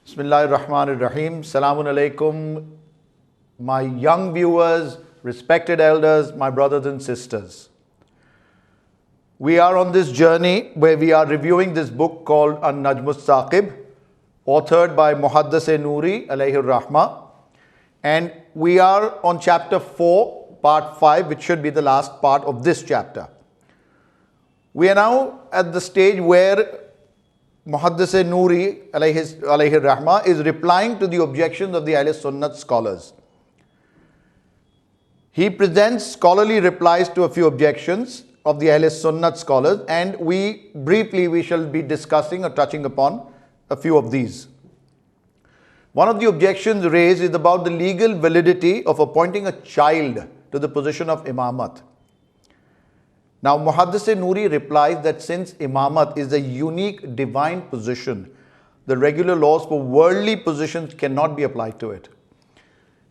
Bismillahirrahmanirrahim. Salamun alaikum, my young viewers, respected elders, my brothers and sisters. We are on this journey where we are reviewing this book called Najmuth Saqib, authored by Muhaddis Nuri alayhi rahmah. And we are on chapter 4, part 5, which should be the last part of this chapter. We are now at the stage where Muhaddis Nuri alayhi rahmah is replying to the objections of the Ahl Sunnat scholars. He presents scholarly replies to a few objections of the Ahl Sunnat scholars, and we shall be discussing or touching upon a few of these. One of the objections raised is about the legal validity of appointing a child to the position of imamat. Now, Muhaddis Nuri replies that since imamat is a unique divine position, the regular laws for worldly positions cannot be applied to it.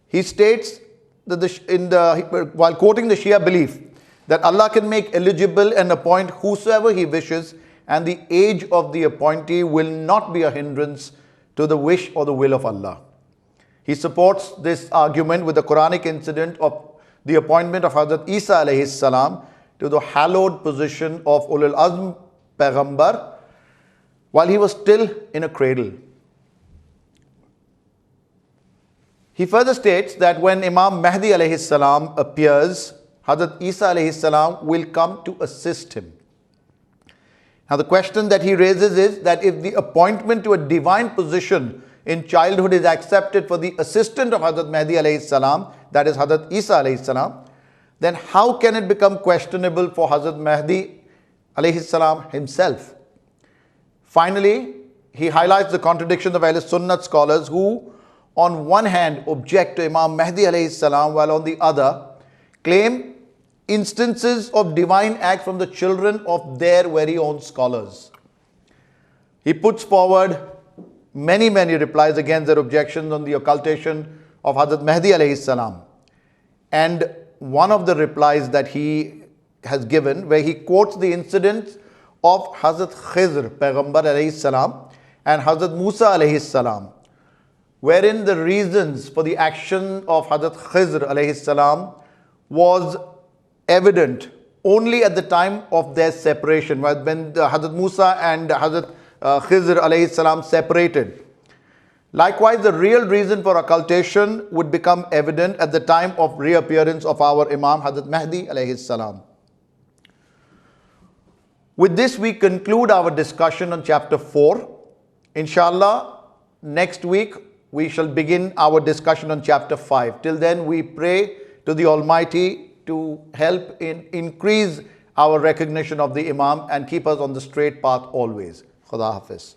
He states that while quoting the Shia belief that Allah can make eligible and appoint whosoever He wishes, and the age of the appointee will not be a hindrance to the wish or the will of Allah. He supports this argument with the Quranic incident of the appointment of Hazrat Isa alayhi salam to the hallowed position of Ulul Azm Payghambar while he was still in a cradle. He further states that when Imam Mahdi alayhi salam appears, Hazrat Isa alayhi salam will come to assist him. Now the question that he raises is that if the appointment to a divine position in childhood is accepted for the assistant of Hazrat Mahdi alayhi salam, that is Hazrat Isa alayhi salam, then how can it become questionable for Hazrat Mahdi alayhi salam himself? Finally, he highlights the contradictions of Ahl Sunnat scholars who on one hand object to Imam Mahdi alayhi salam while on the other claim instances of divine acts from the children of their very own scholars. He puts forward many replies against their objections on the occultation of Hazrat Mahdi alayhi salam. And one of the replies that he has given, where he quotes the incidents of Hazrat Khizr Paygham alayhi salam and Hazrat Musa alayhi salam, wherein the reasons for the action of Hazrat Khizr alayhi salam was evident only at the time of their separation, when Hazrat Musa and Hazrat Khizr alayhi salam separated. Likewise, the real reason for occultation would become evident at the time of reappearance of our Imam Hazrat Mahdi alayhi salam. With this, we conclude our discussion on chapter 4. Inshallah, next week we shall begin our discussion on chapter 5. Till then, we pray to the Almighty to help increase our recognition of the Imam and keep us on the straight path always. Khuda Hafiz.